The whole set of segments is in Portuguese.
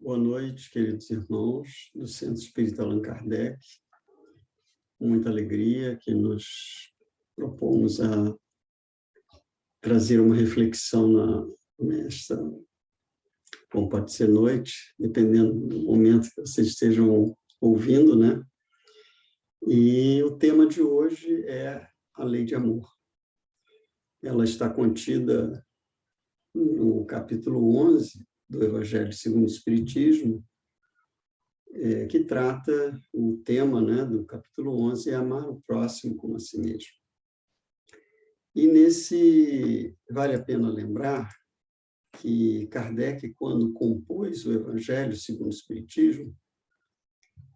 Boa noite, queridos irmãos do Centro Espírita Allan Kardec. Com muita alegria que nos propomos a trazer uma reflexão nesta, bom, pode ser noite, dependendo do momento que vocês estejam ouvindo, né? E o tema de hoje é a lei de amor. Ela está contida no capítulo 11 do Evangelho segundo o Espiritismo, que trata o tema, né, do capítulo 11, é amar o próximo como a si mesmo. E vale a pena lembrar que Kardec, quando compôs o Evangelho segundo o Espiritismo,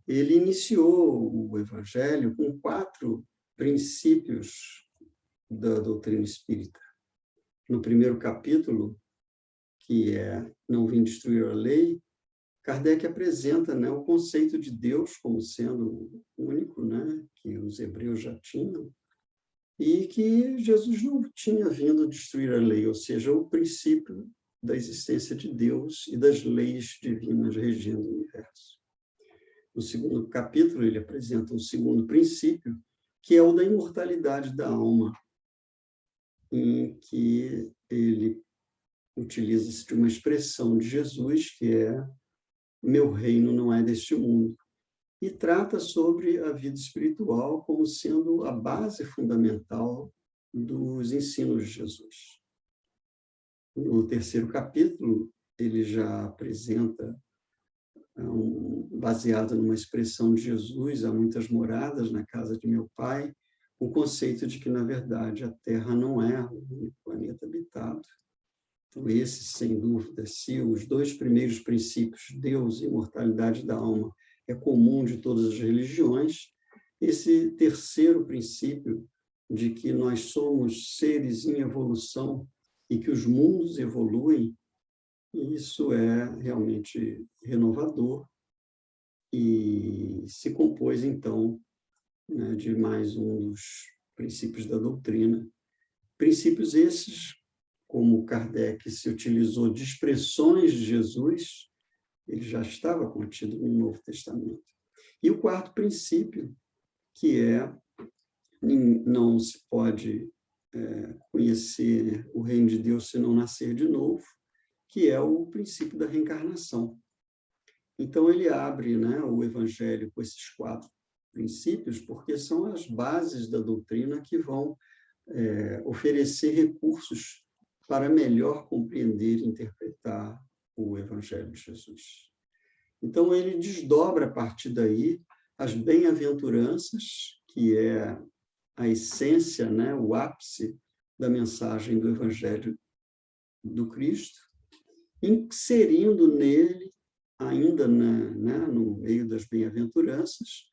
ele iniciou o Evangelho com 4 princípios da doutrina espírita. No primeiro capítulo, que é Não Vim Destruir a Lei, Kardec apresenta, né, o conceito de Deus como sendo único, né, que os hebreus já tinham, e que Jesus não tinha vindo destruir a lei, ou seja, o princípio da existência de Deus e das leis divinas regendo o universo. No segundo capítulo, ele apresenta um segundo princípio, que é o da imortalidade da alma, em que ele utiliza-se de uma expressão de Jesus, que é meu reino não é deste mundo, e trata sobre a vida espiritual como sendo a base fundamental dos ensinos de Jesus. No terceiro capítulo, ele já apresenta, baseado numa expressão de Jesus, há muitas moradas na casa de meu pai, o conceito de que, na verdade, a Terra não é o único planeta habitado. Então, esse, sem dúvida, se os 2 primeiros princípios, Deus e imortalidade da alma, é comum de todas as religiões, esse terceiro princípio, de que nós somos seres em evolução e que os mundos evoluem, isso é realmente renovador e se compôs, então, né, de mais um dos princípios da doutrina. Princípios esses, como Kardec se utilizou de expressões de Jesus, ele já estava contido no Novo Testamento. E o quarto princípio, que é não se pode conhecer o reino de Deus se não nascer de novo, que é o princípio da reencarnação. Então, ele abre, né, o Evangelho com esses 4 princípios, porque são as bases da doutrina que vão oferecer recursos para melhor compreender e interpretar o Evangelho de Jesus. Então, ele desdobra a partir daí as bem-aventuranças, que é a essência, né, o ápice da mensagem do Evangelho do Cristo, inserindo nele, ainda no meio das bem-aventuranças,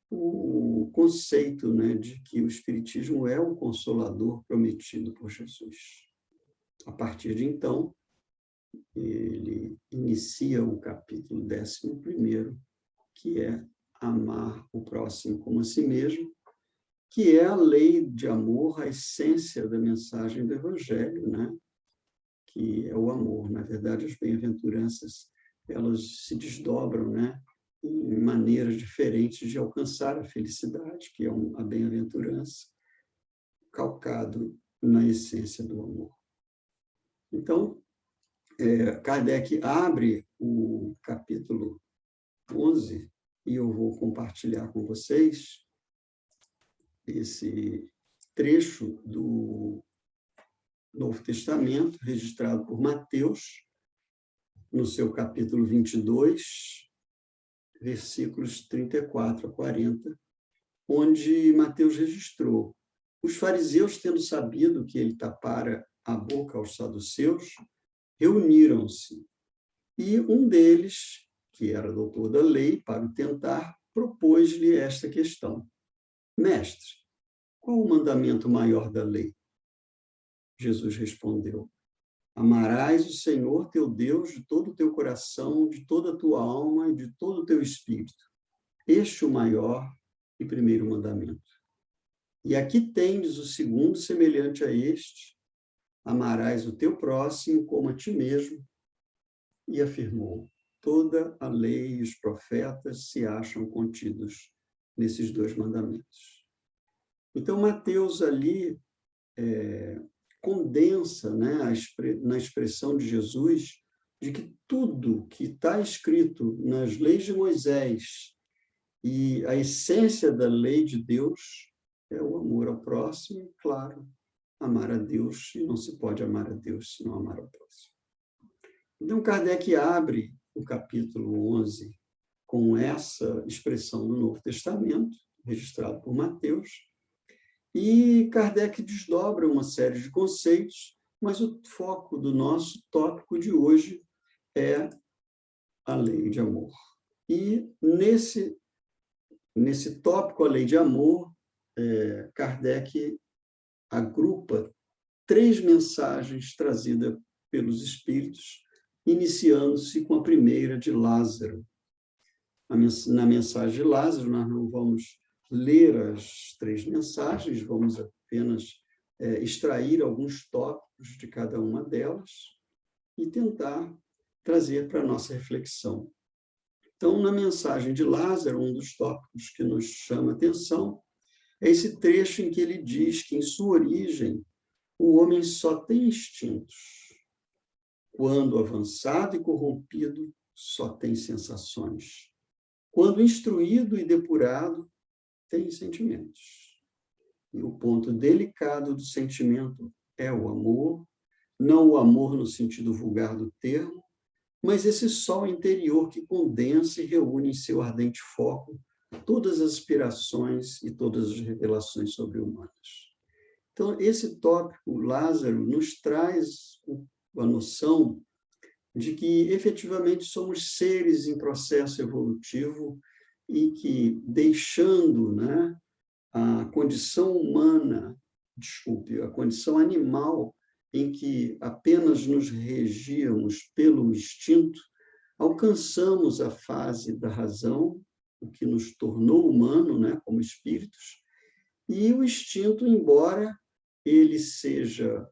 o conceito, né, de que o Espiritismo é o consolador prometido por Jesus. A partir de então, ele inicia o capítulo 11º, que é amar o próximo como a si mesmo, que é a lei de amor, a essência da mensagem do Evangelho, né? Que é o amor. Na verdade, as bem-aventuranças, elas se desdobram, né, em maneiras diferentes de alcançar a felicidade, que é a bem-aventurança, calcado na essência do amor. Então, Kardec abre o capítulo 11, e eu vou compartilhar com vocês esse trecho do Novo Testamento, registrado por Mateus, no seu capítulo 22, versículos 34 a 40, onde Mateus registrou: os fariseus, tendo sabido que ele tapara a boca aos saduceus, reuniram-se, e um deles, que era doutor da lei, para o tentar, propôs-lhe esta questão: mestre, qual o mandamento maior da lei? Jesus respondeu: amarás o Senhor teu Deus de todo o teu coração, de toda a tua alma e de todo o teu espírito. Este é o maior e primeiro mandamento. E aqui tendes o segundo, semelhante a este: amarás o teu próximo como a ti mesmo. E afirmou: toda a lei e os profetas se acham contidos nesses 2 mandamentos. Então, Mateus ali condensa, né, na expressão de Jesus, de que tudo que está escrito nas leis de Moisés e a essência da lei de Deus é o amor ao próximo e, claro, amar a Deus, e não se pode amar a Deus se não amar ao próximo. Então, Kardec abre o capítulo 11 com essa expressão do Novo Testamento, registrado por Mateus, e Kardec desdobra uma série de conceitos, mas o foco do nosso tópico de hoje é a lei de amor. E nesse tópico, a lei de amor, Kardec agrupa 3 mensagens trazidas pelos Espíritos, iniciando-se com a primeira de Lázaro. Na mensagem de Lázaro, nós não vamos ler as 3 mensagens, vamos apenas extrair alguns tópicos de cada uma delas e tentar trazer para a nossa reflexão. Então, na mensagem de Lázaro, um dos tópicos que nos chama a atenção é esse trecho em que ele diz que, em sua origem, o homem só tem instintos. Quando avançado e corrompido, só tem sensações. Quando instruído e depurado, tem sentimentos. E o ponto delicado do sentimento é o amor, não o amor no sentido vulgar do termo, mas esse sol interior que condensa e reúne em seu ardente foco todas as aspirações e todas as revelações sobre-humanas. Então, esse tópico, Lázaro, nos traz a noção de que, efetivamente, somos seres em processo evolutivo e que, deixando, né, a condição humana, a condição animal, em que apenas nos regíamos pelo instinto, alcançamos a fase da razão, o que nos tornou humano, né, como espíritos, e o instinto, embora ele seja,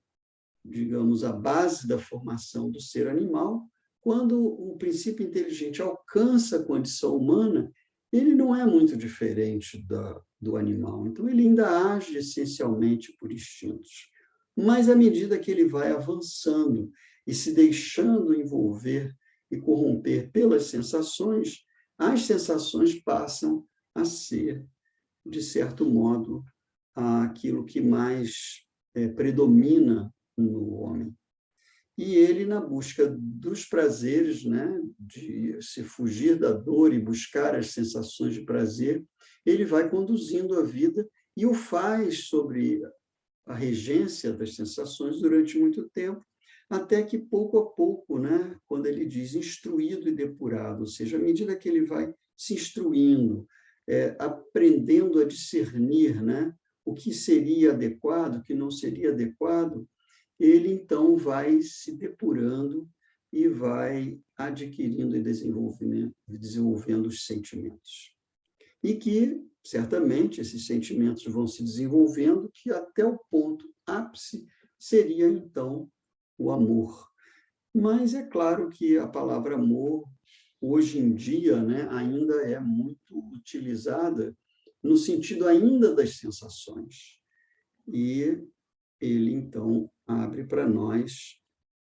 digamos, a base da formação do ser animal, quando o princípio inteligente alcança a condição humana, ele não é muito diferente do animal. Então, ele ainda age essencialmente por instintos. Mas, à medida que ele vai avançando e se deixando envolver e corromper pelas sensações, as sensações passam a ser, de certo modo, aquilo que mais predomina no homem. E ele, na busca dos prazeres, né, de se fugir da dor e buscar as sensações de prazer, ele vai conduzindo a vida e o faz sobre a regência das sensações durante muito tempo, até que, pouco a pouco, né, quando ele diz instruído e depurado, ou seja, à medida que ele vai se instruindo, aprendendo a discernir, né, o que seria adequado, o que não seria adequado, ele, então, vai se depurando e vai adquirindo e desenvolvendo os sentimentos. E que, certamente, esses sentimentos vão se desenvolvendo, que até o ponto ápice seria, então, o amor. Mas é claro que a palavra amor, hoje em dia, né, ainda é muito utilizada no sentido ainda das sensações. E ele, então, abre para nós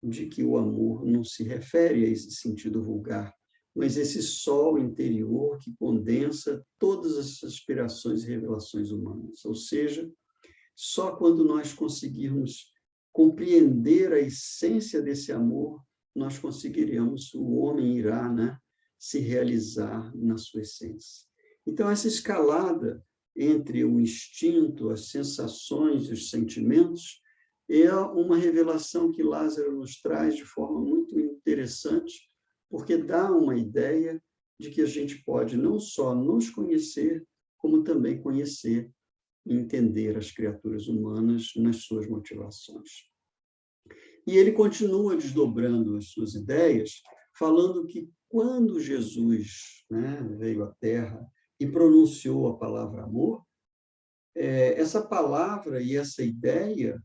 de que o amor não se refere a esse sentido vulgar, mas esse sol interior que condensa todas as aspirações e revelações humanas. Ou seja, só quando nós conseguirmos compreender a essência desse amor, nós conseguiremos, o homem irá, né, se realizar na sua essência. Então, essa escalada entre o instinto, as sensações e os sentimentos é uma revelação que Lázaro nos traz de forma muito interessante, porque dá uma ideia de que a gente pode não só nos conhecer, como também conhecer e entender as criaturas humanas nas suas motivações. E ele continua desdobrando as suas ideias, falando que quando Jesus, né, veio à Terra e pronunciou a palavra amor, essa palavra e essa ideia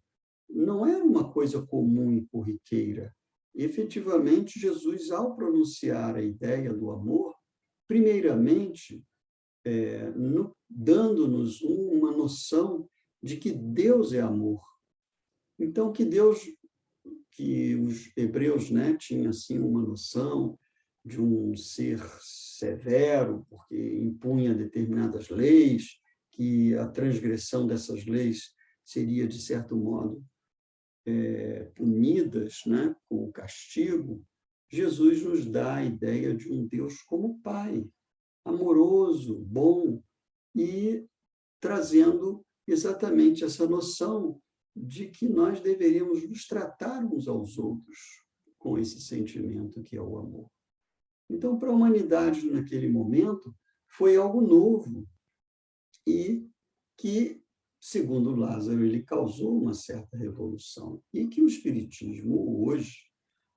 não era uma coisa comum e corriqueira, efetivamente, Jesus, ao pronunciar a ideia do amor, primeiramente, dando-nos uma noção de que Deus é amor. Então, que os hebreus, né, tinham assim uma noção de um ser severo, porque impunha determinadas leis, que a transgressão dessas leis seria, de certo modo, punidas, né, com o castigo. Jesus nos dá a ideia de um Deus como Pai, amoroso, bom, e trazendo exatamente essa noção de que nós deveríamos nos tratar uns aos outros com esse sentimento que é o amor. Então, para a humanidade, naquele momento, foi algo novo e que, segundo Lázaro, ele causou uma certa revolução. E que o Espiritismo, hoje,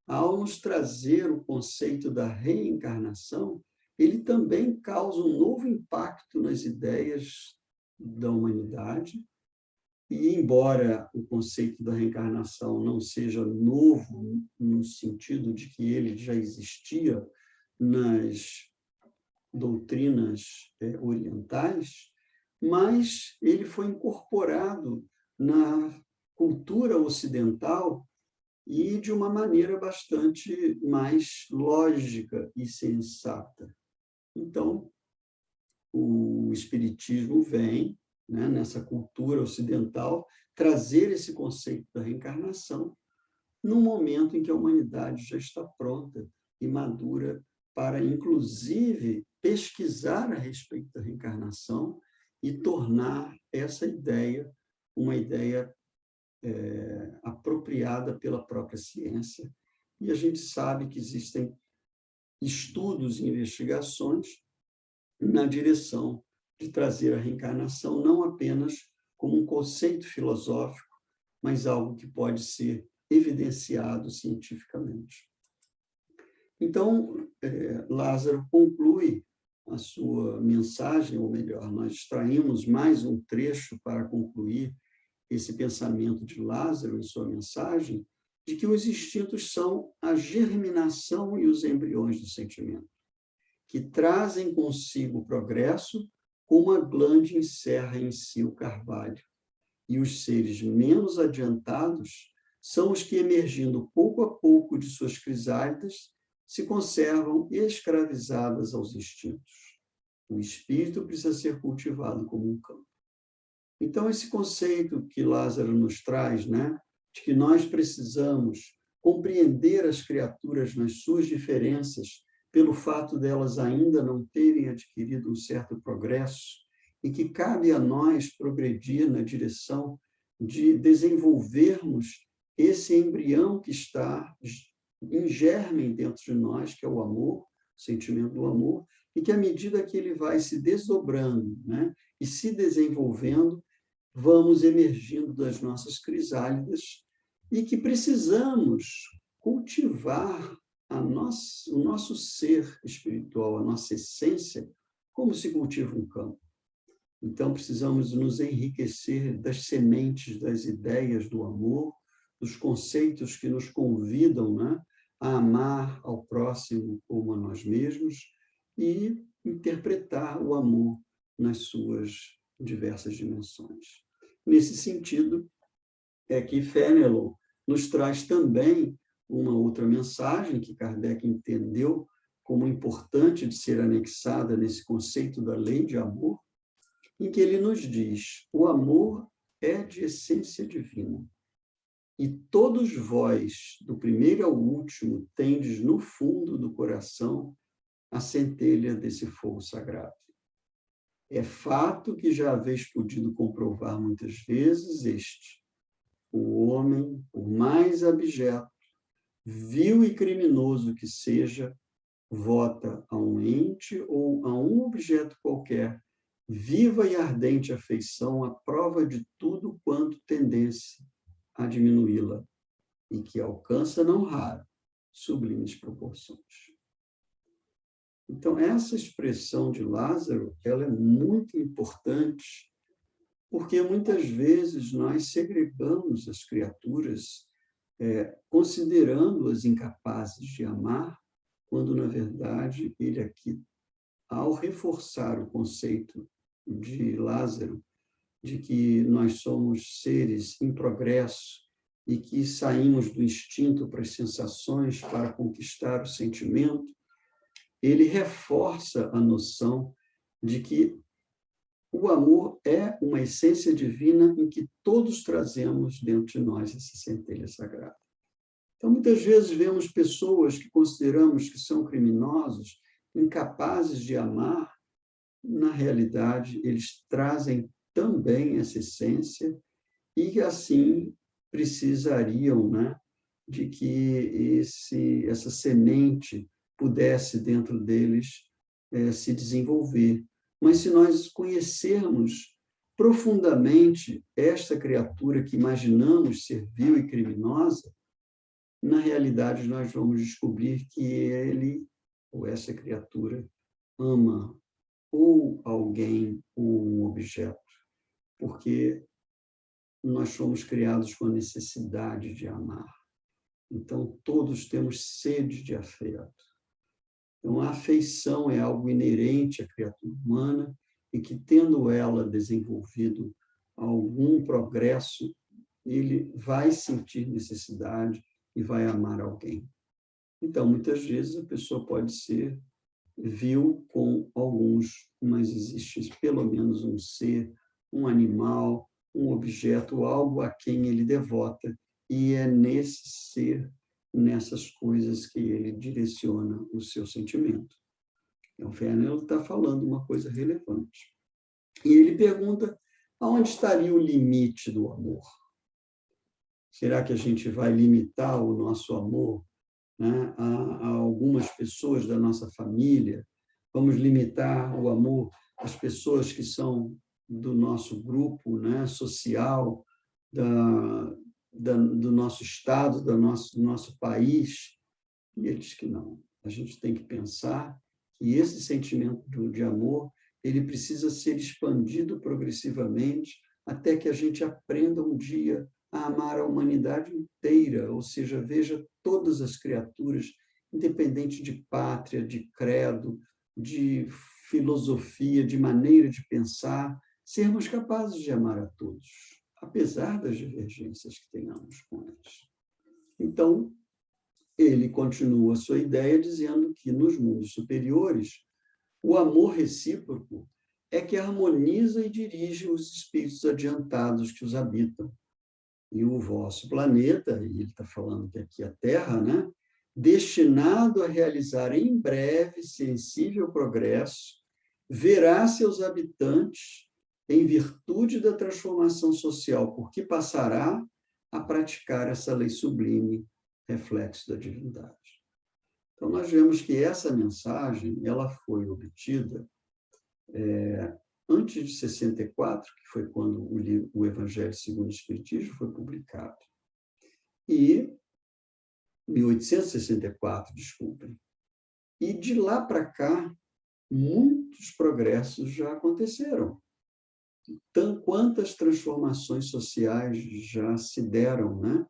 ao nos trazer o conceito da reencarnação, ele também causa um novo impacto nas ideias da humanidade. E, embora o conceito da reencarnação não seja novo, no sentido de que ele já existia nas doutrinas orientais, mas ele foi incorporado na cultura ocidental e de uma maneira bastante mais lógica e sensata. Então, o Espiritismo vem, né, nessa cultura ocidental, trazer esse conceito da reencarnação num momento em que a humanidade já está pronta e madura para, inclusive, pesquisar a respeito da reencarnação e tornar essa ideia uma ideia apropriada pela própria ciência. E a gente sabe que existem estudos e investigações na direção de trazer a reencarnação não apenas como um conceito filosófico, mas algo que pode ser evidenciado cientificamente. Então, Lázaro conclui a sua mensagem, ou melhor, nós extraímos mais um trecho para concluir esse pensamento de Lázaro em sua mensagem, de que os instintos são a germinação e os embriões do sentimento, que trazem consigo o progresso, como a glande encerra em si o carvalho. E os seres menos adiantados são os que, emergindo pouco a pouco de suas crisálidas, se conservam escravizadas aos instintos. O espírito precisa ser cultivado como um campo. Então, esse conceito que Lázaro nos traz, né, de que nós precisamos compreender as criaturas nas suas diferenças, pelo fato delas ainda não terem adquirido um certo progresso, e que cabe a nós progredir na direção de desenvolvermos esse embrião que está em germe dentro de nós, que é o amor, o sentimento do amor, e que, à medida que ele vai se desdobrando, né, e se desenvolvendo, vamos emergindo das nossas crisálidas e que precisamos cultivar o nosso ser espiritual, a nossa essência, como se cultiva um campo. Então, precisamos nos enriquecer das sementes, das ideias do amor, dos conceitos que nos convidam, né, a amar ao próximo como a nós mesmos e interpretar o amor nas suas diversas dimensões. Nesse sentido, é que Fénelon nos traz também uma outra mensagem que Kardec entendeu como importante de ser anexada nesse conceito da lei de amor, em que ele nos diz: o amor é de essência divina, e todos vós, do primeiro ao último, tendes no fundo do coração a centelha desse fogo sagrado. É fato que já haveis podido comprovar muitas vezes este: o homem, por mais abjeto, vil e criminoso que seja, vota a um ente ou a um objeto qualquer viva e ardente afeição à prova de tudo quanto tendesse a diminuí-la, e que alcança, não raro, sublimes proporções. Então, essa expressão de Lázaro, ela é muito importante, porque muitas vezes nós segregamos as criaturas considerando-as incapazes de amar, quando, na verdade, ele aqui, ao reforçar o conceito de Lázaro, de que nós somos seres em progresso e que saímos do instinto para as sensações para conquistar o sentimento, ele reforça a noção de que o amor é uma essência divina em que todos trazemos dentro de nós essa centelha sagrada. Então, muitas vezes vemos pessoas que consideramos que são criminosos, incapazes de amar. Na realidade, eles trazem também essa essência e, assim, precisariam, né, de que essa semente pudesse, dentro deles, se desenvolver. Mas, se nós conhecermos profundamente esta criatura que imaginamos ser vil e criminosa, na realidade, nós vamos descobrir que ele, ou essa criatura, ama ou alguém ou um objeto, porque nós fomos criados com a necessidade de amar. Então, todos temos sede de afeto. Então, a afeição é algo inerente à criatura humana e que, tendo ela desenvolvido algum progresso, ele vai sentir necessidade e vai amar alguém. Então, muitas vezes, a pessoa pode ser vil com alguns, mas existe pelo menos um ser, um animal, um objeto, algo a quem ele devota, e é nesse ser, nessas coisas que ele direciona o seu sentimento. Então, Fernando está falando uma coisa relevante. E ele pergunta, aonde estaria o limite do amor? Será que a gente vai limitar o nosso amor, né, a algumas pessoas da nossa família? Vamos limitar o amor às pessoas que são do nosso grupo, né, social, do nosso estado, do nosso país? E ele diz que não. A gente tem que pensar que esse sentimento de amor ele precisa ser expandido progressivamente até que a gente aprenda um dia a amar a humanidade inteira, ou seja, veja todas as criaturas, independente de pátria, de credo, de filosofia, de maneira de pensar, sermos capazes de amar a todos, apesar das divergências que tenhamos com eles. Então, ele continua a sua ideia dizendo que nos mundos superiores, o amor recíproco é que harmoniza e dirige os espíritos adiantados que os habitam. E o vosso planeta, e ele está falando que aqui é a Terra, né, destinado a realizar em breve sensível progresso, verá seus habitantes, em virtude da transformação social, porque passará a praticar essa lei sublime, reflexo da divindade. Então, nós vemos que essa mensagem ela foi obtida antes de 64, que foi quando o Evangelho segundo o Espiritismo foi publicado, e 1864, desculpem. E de lá para cá, muitos progressos já aconteceram. Então, quantas transformações sociais já se deram, né?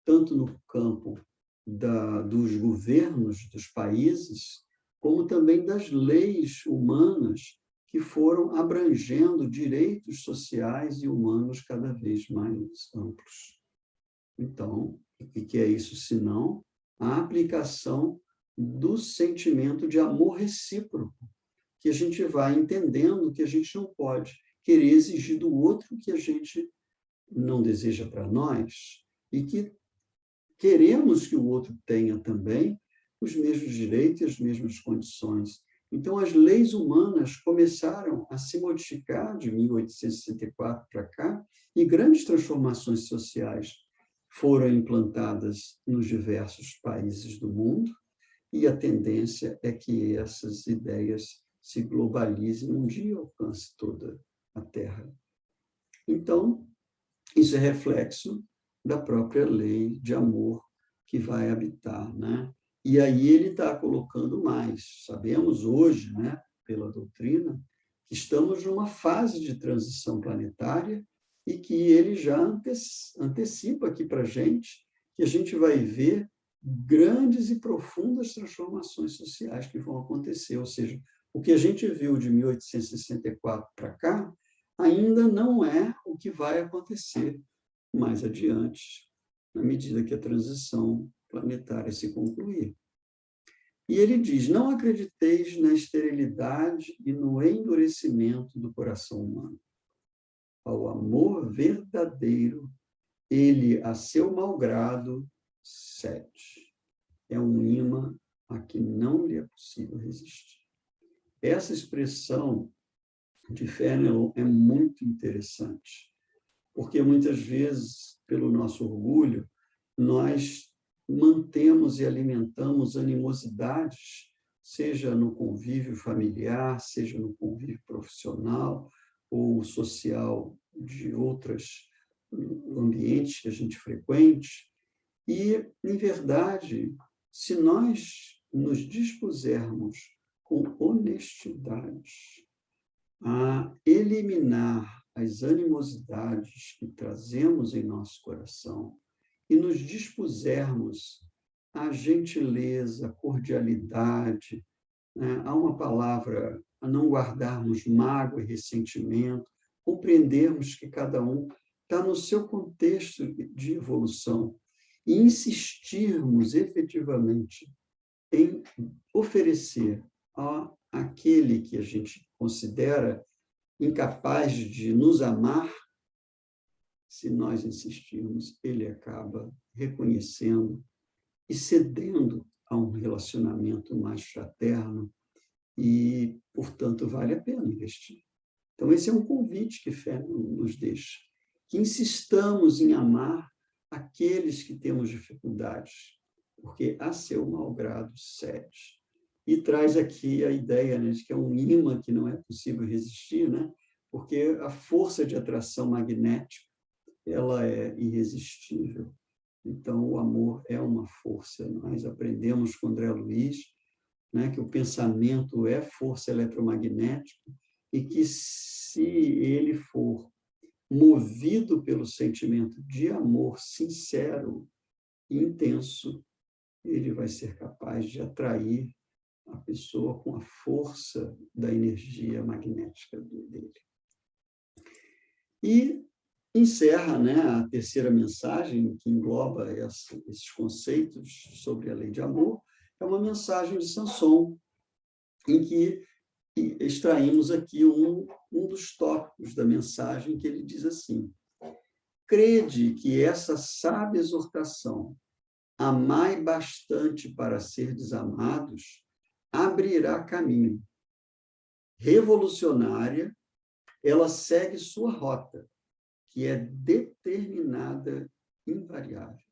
Tanto no campo dos governos dos países, como também das leis humanas que foram abrangendo direitos sociais e humanos cada vez mais amplos. Então, o que é isso, senão a aplicação do sentimento de amor recíproco, que a gente vai entendendo que a gente não pode querer exigir do outro o que a gente não deseja para nós, e que queremos que o outro tenha também os mesmos direitos e as mesmas condições. Então, as leis humanas começaram a se modificar de 1864 para cá, e grandes transformações sociais foram implantadas nos diversos países do mundo, e a tendência é que essas ideias se globalizem um dia e alcance toda a Terra. Então, isso é reflexo da própria lei de amor que vai habitar, né? E aí ele está colocando mais. Sabemos hoje, né, pela doutrina, que estamos numa fase de transição planetária e que ele já antecipa aqui para a gente que a gente vai ver grandes e profundas transformações sociais que vão acontecer. Ou seja, o que a gente viu de 1864 para cá ainda não é o que vai acontecer mais adiante, na medida que a transição planetária se concluir. E ele diz: não acrediteis na esterilidade e no endurecimento do coração humano. Ao amor verdadeiro, ele, a seu malgrado, cede. É um imã a que não lhe é possível resistir. Essa expressão de Fenelon é muito interessante, porque muitas vezes, pelo nosso orgulho, nós mantemos e alimentamos animosidades, seja no convívio familiar, seja no convívio profissional ou social de outros ambientes que a gente frequente. E, em verdade, se nós nos dispusermos com honestidade a eliminar as animosidades que trazemos em nosso coração e nos dispusermos à gentileza, cordialidade, né? Há uma palavra, a não guardarmos mágoa e ressentimento, compreendermos que cada um está no seu contexto de evolução e insistirmos efetivamente em oferecer àquele que a gente considera incapaz de nos amar. Se nós insistirmos, ele acaba reconhecendo e cedendo a um relacionamento mais fraterno e, portanto, vale a pena investir. Então, esse é um convite que Fé nos deixa, que insistamos em amar aqueles que temos dificuldades, porque a seu malgrado cede. E traz aqui a ideia, né, de que é um imã que não é possível resistir, né, porque a força de atração magnética ela é irresistível. Então, o amor é uma força. Nós aprendemos com André Luiz, né, que o pensamento é força eletromagnética e que, se ele for movido pelo sentimento de amor sincero e intenso, ele vai ser capaz de atrair a pessoa com a força da energia magnética dele. E encerra, né, a terceira mensagem, que engloba esses conceitos sobre a lei de amor, é uma mensagem de Sanson, em que extraímos aqui um dos tópicos da mensagem, que ele diz assim: crede que essa sábia exortação, amai bastante para ser desamados, abrirá caminho. Revolucionária, ela segue sua rota, que é determinada, invariável.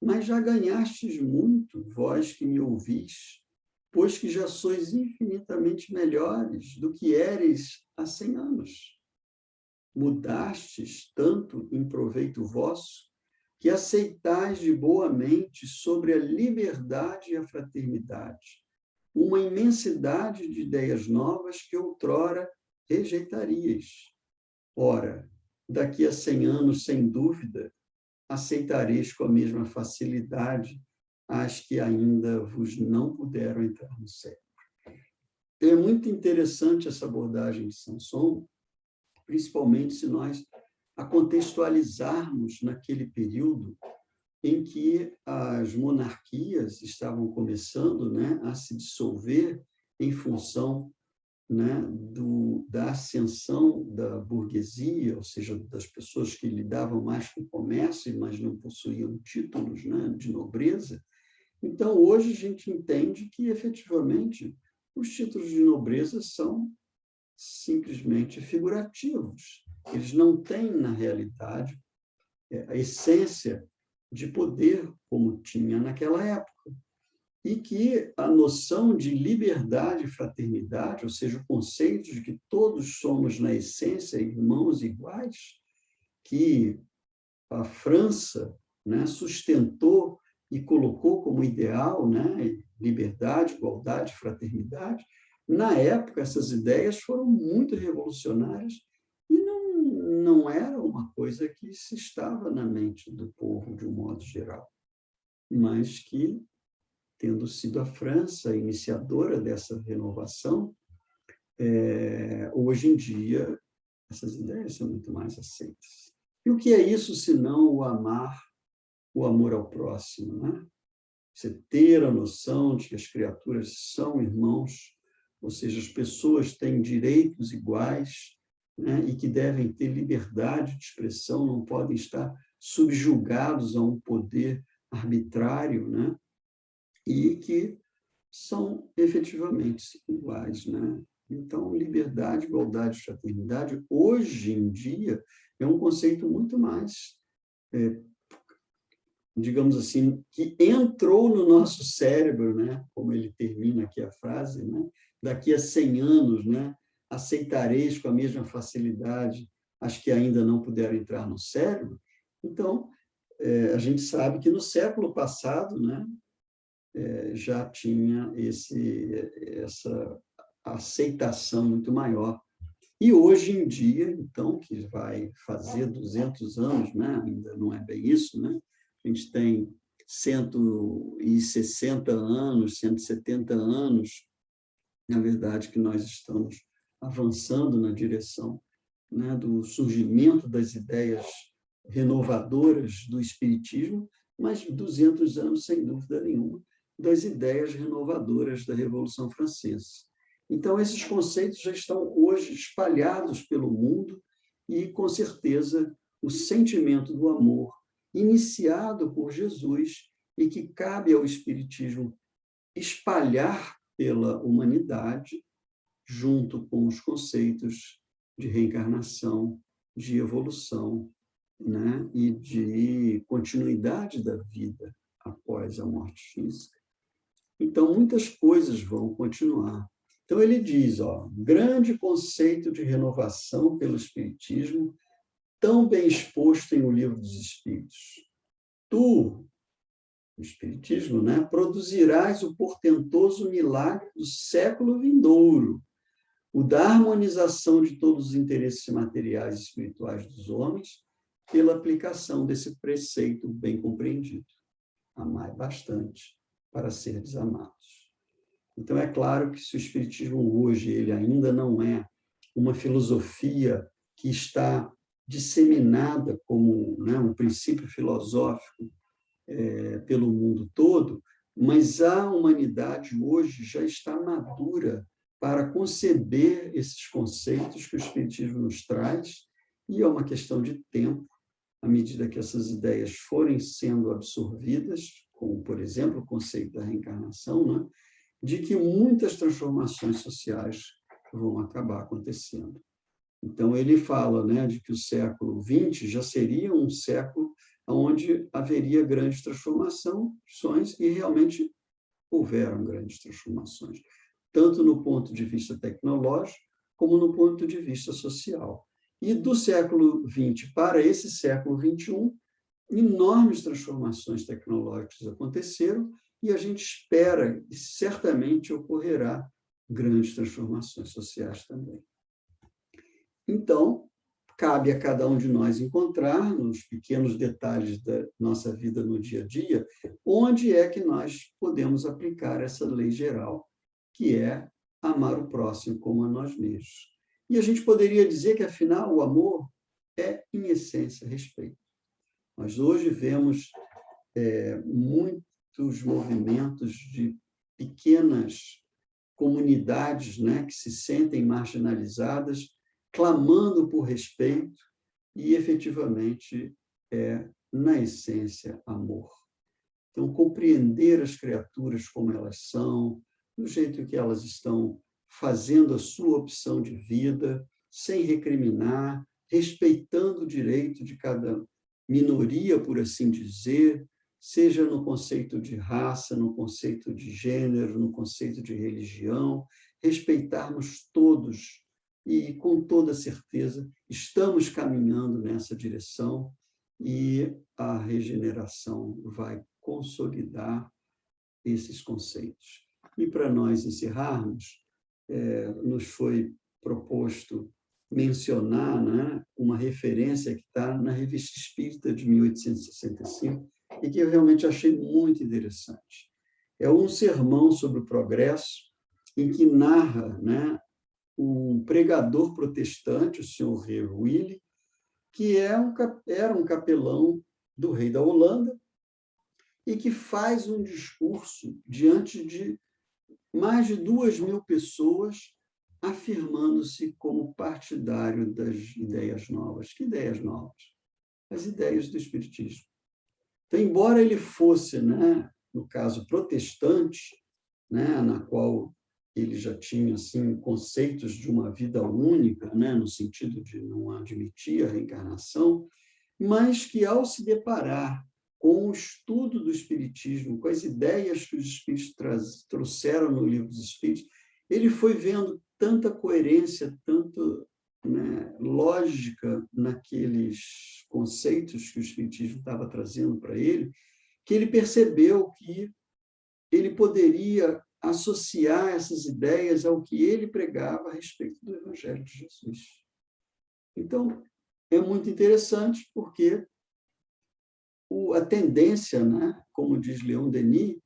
Mas já ganhastes muito, vós que me ouvis, pois que já sois infinitamente melhores do que éreis há 100 anos. Mudastes tanto em proveito vosso, que aceitais de boa mente sobre a liberdade e a fraternidade, uma imensidade de ideias novas que outrora rejeitarias. Ora, daqui a 100 anos, sem dúvida, aceitareis com a mesma facilidade as que ainda vos não puderam entrar no cérebro. É muito interessante essa abordagem de Sanson, principalmente se nós a contextualizarmos naquele período em que as monarquias estavam começando, né, a se dissolver em função, né, da ascensão da burguesia, ou seja, das pessoas que lidavam mais com o comércio, mas não possuíam títulos, né, de nobreza. Então, hoje a gente entende que, efetivamente, os títulos de nobreza são simplesmente figurativos. Eles não têm, na realidade, a essência de poder como tinha naquela época. E que a noção de liberdade e fraternidade, ou seja, o conceito de que todos somos, na essência, irmãos iguais, que a França, né, sustentou e colocou como ideal, né, liberdade, igualdade, fraternidade, na época essas ideias foram muito revolucionárias e não era uma coisa que se estava na mente do povo, de um modo geral, mas que, tendo sido a França a iniciadora dessa renovação, hoje em dia, essas ideias são muito mais aceitas. E o que é isso, senão o amor ao próximo, né? Você ter a noção de que as criaturas são irmãos, ou seja, as pessoas têm direitos iguais, né? E que devem ter liberdade de expressão, não podem estar subjugados a um poder arbitrário, né? E que são efetivamente iguais, né? Então, liberdade, igualdade, fraternidade, hoje em dia, é um conceito muito mais, digamos assim, que entrou no nosso cérebro, né? Como ele termina aqui a frase, né? Daqui a 100 anos, né? Aceitareis com a mesma facilidade as que ainda não puderam entrar no cérebro. Então, a gente sabe que no século passado, né? Já tinha essa aceitação muito maior. E hoje em dia, então, que vai fazer 200 anos, né? Ainda não é bem isso, né? A gente tem 160 anos, 170 anos, na verdade, que nós estamos avançando na direção, né, do surgimento das ideias renovadoras do Espiritismo, mas 200 anos, sem dúvida nenhuma, das ideias renovadoras da Revolução Francesa. Então, esses conceitos já estão hoje espalhados pelo mundo e, com certeza, o sentimento do amor, iniciado por Jesus e que cabe ao Espiritismo espalhar pela humanidade, junto com os conceitos de reencarnação, de evolução, né? E de continuidade da vida após a morte física. Então, muitas coisas vão continuar. Então, ele diz, grande conceito de renovação pelo Espiritismo, tão bem exposto em O Livro dos Espíritos. Tu, o Espiritismo, né, produzirás o portentoso milagre do século vindouro, o da harmonização de todos os interesses materiais e espirituais dos homens, pela aplicação desse preceito bem compreendido. Amai bastante para seres amados. Então, é claro que se o Espiritismo hoje ele ainda não é uma filosofia que está disseminada como, né, um princípio filosófico pelo mundo todo, mas a humanidade hoje já está madura para conceber esses conceitos que o Espiritismo nos traz, e é uma questão de tempo, à medida que essas ideias forem sendo absorvidas, como, por exemplo, o conceito da reencarnação, né, de que muitas transformações sociais vão acabar acontecendo. Então, ele fala, né, de que o século XX já seria um século onde haveria grandes transformações, e realmente houveram grandes transformações, tanto no ponto de vista tecnológico, como no ponto de vista social. E do século XX para esse século XXI, enormes transformações tecnológicas aconteceram, e a gente espera, e certamente ocorrerá, grandes transformações sociais também. Então, cabe a cada um de nós encontrar, nos pequenos detalhes da nossa vida no dia a dia, onde é que nós podemos aplicar essa lei geral, que é amar o próximo como a nós mesmos. E a gente poderia dizer que, afinal, o amor é, em essência, respeito. Nós hoje vemos muitos movimentos de pequenas comunidades, né, que se sentem marginalizadas, clamando por respeito, e efetivamente na essência, amor. Então, compreender as criaturas como elas são, do jeito que elas estão fazendo a sua opção de vida, sem recriminar, respeitando o direito de cada minoria, por assim dizer, seja no conceito de raça, no conceito de gênero, no conceito de religião, respeitarmos todos. E, com toda certeza, estamos caminhando nessa direção, e a regeneração vai consolidar esses conceitos. E, para nós encerrarmos, nos foi proposto mencionar, né, uma referência que está na Revista Espírita de 1865 e que eu realmente achei muito interessante. É um sermão sobre o progresso em que narra, né, um pregador protestante, o senhor Willy, que era um capelão do rei da Holanda e que faz um discurso diante de mais de 2.000 pessoas, afirmando-se como partidário das ideias novas. Que ideias novas? As ideias do Espiritismo. Então, embora ele fosse, né, no caso, protestante, né, na qual ele já tinha assim, conceitos de uma vida única, né, no sentido de não admitir a reencarnação, mas que, ao se deparar com o estudo do Espiritismo, com as ideias que os Espíritos trouxeram no Livro dos Espíritos, ele foi vendo tanta coerência, tanto, né, lógica naqueles conceitos que o Espiritismo estava trazendo para ele, que ele percebeu que ele poderia associar essas ideias ao que ele pregava a respeito do Evangelho de Jesus. Então, é muito interessante porque a tendência, né, como diz Leon Denis,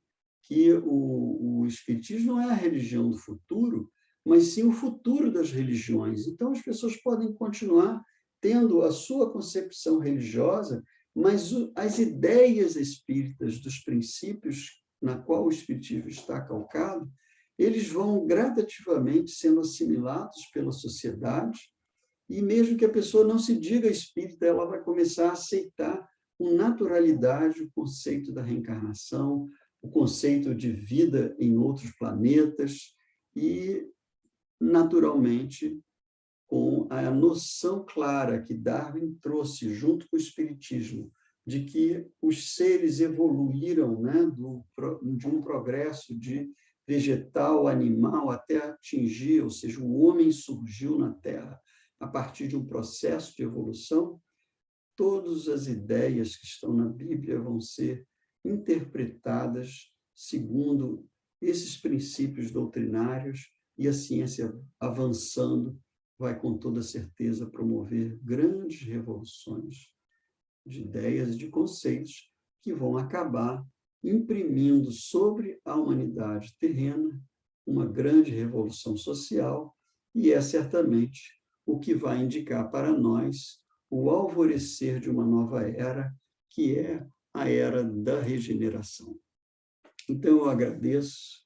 que o Espiritismo não é a religião do futuro, mas sim o futuro das religiões. Então, as pessoas podem continuar tendo a sua concepção religiosa, mas as ideias espíritas dos princípios na qual o Espiritismo está calcado, eles vão gradativamente sendo assimilados pela sociedade, e mesmo que a pessoa não se diga espírita, ela vai começar a aceitar com naturalidade o conceito da reencarnação, o conceito de vida em outros planetas e, naturalmente, com a noção clara que Darwin trouxe junto com o Espiritismo, de que os seres evoluíram, né, de um progresso de vegetal, animal, até atingir, ou seja, o homem surgiu na Terra a partir de um processo de evolução. Todas as ideias que estão na Bíblia vão ser interpretadas segundo esses princípios doutrinários, e a ciência, avançando, vai com toda certeza promover grandes revoluções de ideias e de conceitos que vão acabar imprimindo sobre a humanidade terrena uma grande revolução social, e é certamente o que vai indicar para nós o alvorecer de uma nova era, que é a era da regeneração. Então, eu agradeço,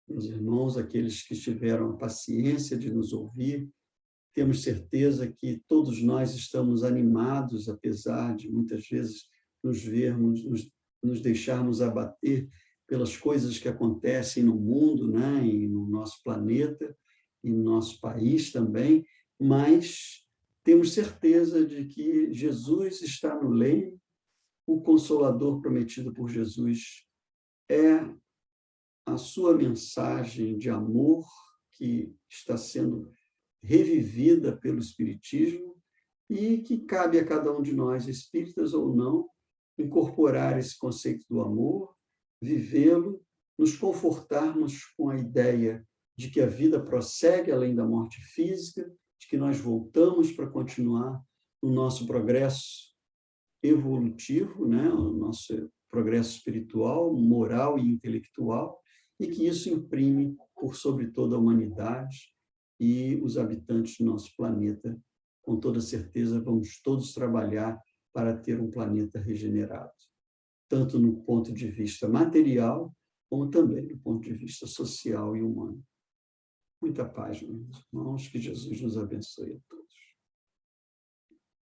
meus irmãos, aqueles que tiveram a paciência de nos ouvir. Temos certeza que todos nós estamos animados, apesar de muitas vezes nos vermos, nos deixarmos abater pelas coisas que acontecem no mundo, né, e no nosso planeta, e no nosso país também, mas temos certeza de que Jesus está no leito, o Consolador prometido por Jesus é a sua mensagem de amor que está sendo revivida pelo Espiritismo e que cabe a cada um de nós, espíritas ou não, incorporar esse conceito do amor, vivê-lo, nos confortarmos com a ideia de que a vida prossegue além da morte física, de que nós voltamos para continuar o nosso progresso evolutivo, né? O nosso progresso espiritual, moral e intelectual, e que isso imprime por sobre toda a humanidade e os habitantes do nosso planeta. Com toda certeza, vamos todos trabalhar para ter um planeta regenerado, tanto no ponto de vista material, como também do ponto de vista social e humano. Muita paz, meus irmãos, que Jesus nos abençoe a todos.